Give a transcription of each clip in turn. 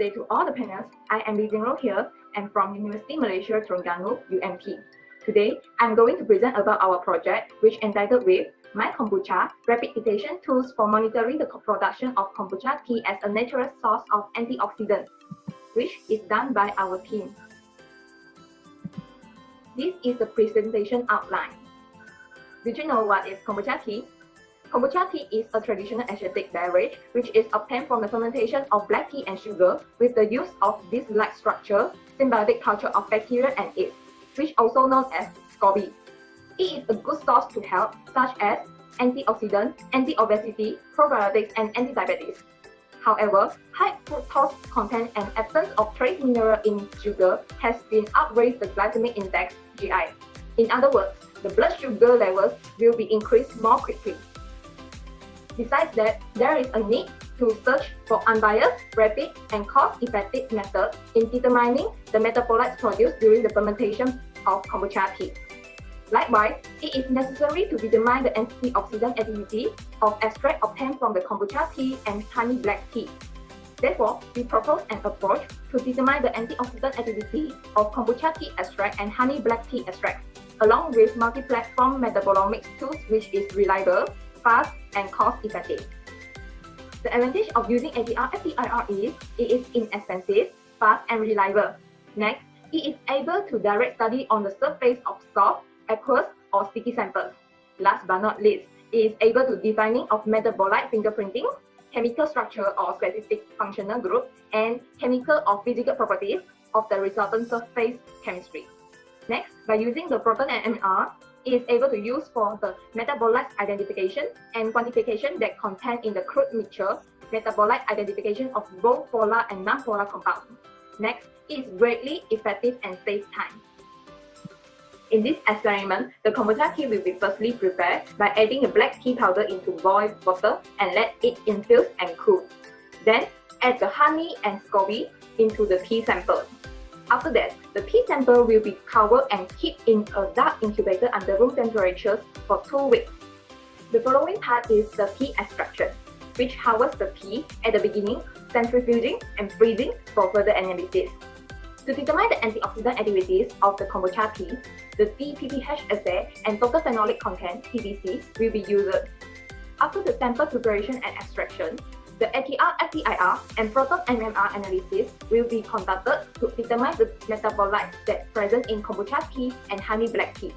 day to all the panels. I am Li Jingrou here and from University Malaysia Terengganu, UMP. Today, I'm going to present about our project which entitled with MyKombucha, Rapid Detection Tools for Monitoring the Production of Kombucha Tea as a Natural Source of Antioxidant, which is done by our team. This is the presentation outline. Did you know what is kombucha tea? Kombucha tea is a traditional Asiatic beverage which is obtained from the fermentation of black tea and sugar with the use of this like structure, symbiotic culture of bacteria and yeast, which also known as SCOBY. It is a good source to health such as antioxidant, anti-obesity, probiotics, and anti-diabetes. However, high fructose content and absence of trace mineral in sugar has been outraised the glycemic index (GI). In other words, the blood sugar levels will be increased more quickly. Besides that, there is a need to search for unbiased, rapid, and cost-effective methods in determining the metabolites produced during the fermentation of kombucha tea. Likewise, it is necessary to determine the antioxidant activity of extract obtained from the kombucha tea and honey black tea. Therefore, we propose an approach to determine the antioxidant activity of kombucha tea extract and honey black tea extract, along with multi-platform metabolomics tools which is reliable, fast, and cost-effective. The advantage of using ATR-FTIR is it is inexpensive, fast, and reliable. Next, it is able to direct study on the surface of soft, aqueous, or sticky samples. Last but not least, it is able to defining of metabolite fingerprinting, chemical structure or specific functional group, and chemical or physical properties of the resultant surface chemistry. Next, by using the proton NMR, it is able to use for the metabolite identification and quantification that contain in the crude mixture, metabolite identification of both polar and non-polar compounds. Next, it is greatly effective and saves time. In this experiment, the kombucha tea will be firstly prepared by adding the black tea powder into boiled water and let it infuse and cool. Then, add the honey and SCOBY into the tea sample. After that, the tea sample will be covered and kept in a dark incubator under room temperature for 2 weeks. The following part is the tea extraction, which harvests the tea at the beginning, centrifuging and freezing for further analysis. To determine the antioxidant activities of the kombucha tea, the DPPH assay and total phenolic content (TPC) will be used. After the sample preparation and extraction, the ATR-FTIR and proton NMR analysis will be conducted to determine the metabolites that present in kombucha tea and honey black tea.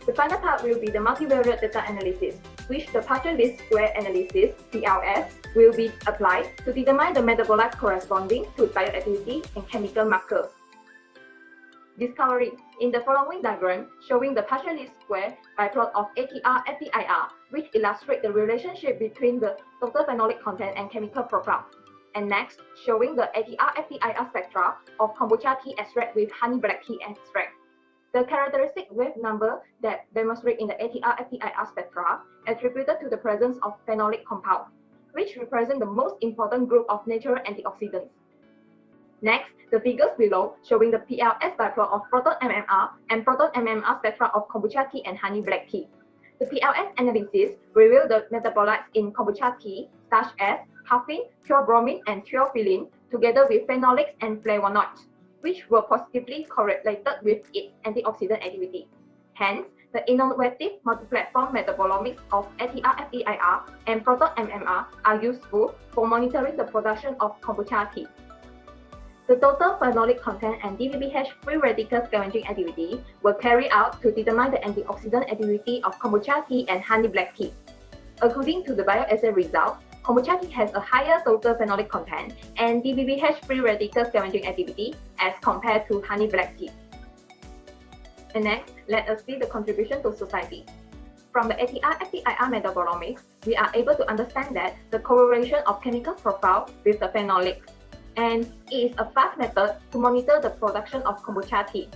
The final part will be the multivariate data analysis, which the partial least square analysis (PLS) will be applied to determine the metabolites corresponding to bioactivity and chemical markers. Discovery. In the following diagram, showing the partial least square biplot of ATR-FTIR, which illustrate the relationship between the total phenolic content and chemical profile. And next, showing the ATR-FTIR spectra of kombucha tea extract with honey black tea extract. The characteristic wave number that demonstrate in the ATR-FTIR spectra attributed to the presence of phenolic compound, which represent the most important group of natural antioxidants. Next, the figures below showing the PLS biplot of proton NMR and proton NMR spectra of kombucha tea and honey black tea. The PLS analysis reveal the metabolites in kombucha tea such as caffeine, theobromine, and theophylline together with phenolics and flavonoids, which were positively correlated with its antioxidant activity. Hence, the innovative multi-platform metabolomics of ATR-FTIR and proton NMR are useful for monitoring the production of kombucha tea. The total phenolic content and DPPH free radical scavenging activity were carried out to determine the antioxidant activity of kombucha tea and honey black tea. According to the bioassay result, kombucha tea has a higher total phenolic content and DPPH free radical scavenging activity as compared to honey black tea. And next, let us see the contribution to society. From the ATR-FTIR metabolomics, we are able to understand that the correlation of chemical profile with the phenolics, and it is a fast method to monitor the production of kombucha tea.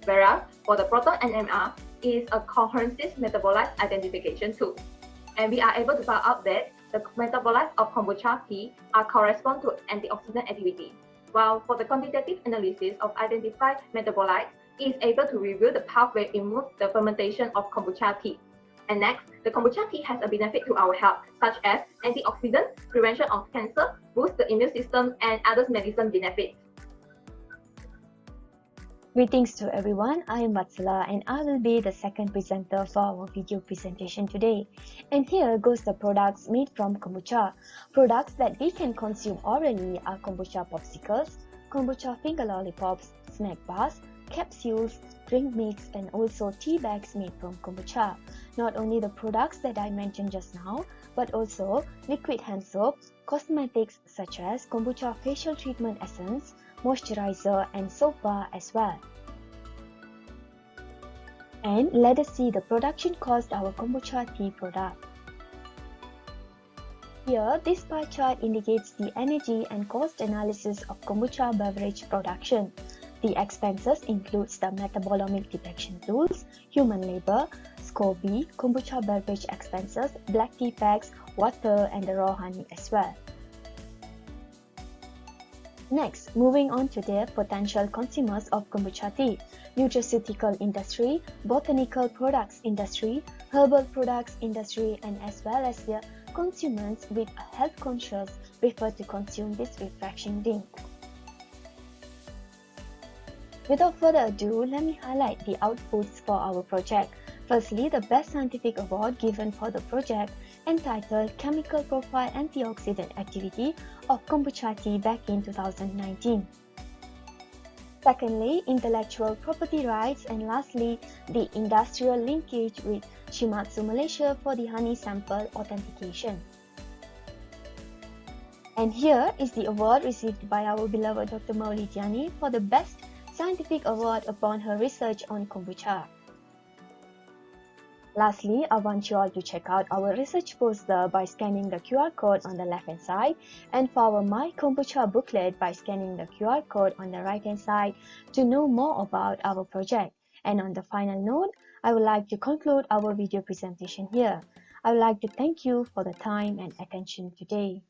Whereas, for the proton NMR, it is a comprehensive metabolite identification tool. And we are able to find out that the metabolites of kombucha tea are correspond to antioxidant activity. While for the quantitative analysis of identified metabolites, it is able to reveal the pathway in which the fermentation of kombucha tea. And next, the kombucha tea has a benefit to our health, such as antioxidant, prevention of cancer, boost the immune system, and other medicine benefits. Greetings to everyone, I am Vatsala and I will be the second presenter for our video presentation today. And here goes the products made from kombucha. Products that we can consume orally are kombucha popsicles, kombucha finger lollipops, snack bars, capsules, drink mix, and also tea bags made from kombucha. Not only the products that I mentioned just now, but also liquid hand soap, cosmetics such as kombucha facial treatment essence, moisturizer, and soap bar as well. And let us see the production cost of our kombucha tea product. Here, this pie chart indicates the energy and cost analysis of kombucha beverage production. The expenses includes the metabolomic detection tools, human labor, SCOBY, kombucha beverage expenses, black tea packs, water, and the raw honey as well. Next, moving on to the potential consumers of kombucha tea: nutraceutical industry, botanical products industry, herbal products industry, and as well as the consumers with a health conscious prefer to consume this refreshing drink. Without further ado, let me highlight the outputs for our project. Firstly, the Best Scientific Award given for the project entitled Chemical Profile Antioxidant Activity of Kombucha Tea back in 2019. Secondly, Intellectual Property Rights, and lastly, the Industrial Linkage with Shimatsu Malaysia for the honey sample authentication. And here is the award received by our beloved Dr. Mauli Diani for the Best Scientific Award upon her research on kombucha. Lastly, I want you all to check out our research poster by scanning the QR code on the left hand side, and for our MyKombucha booklet by scanning the QR code on the right hand side to know more about our project. And on the final note, I would like to conclude our video presentation here. I would like to thank you for the time and attention today.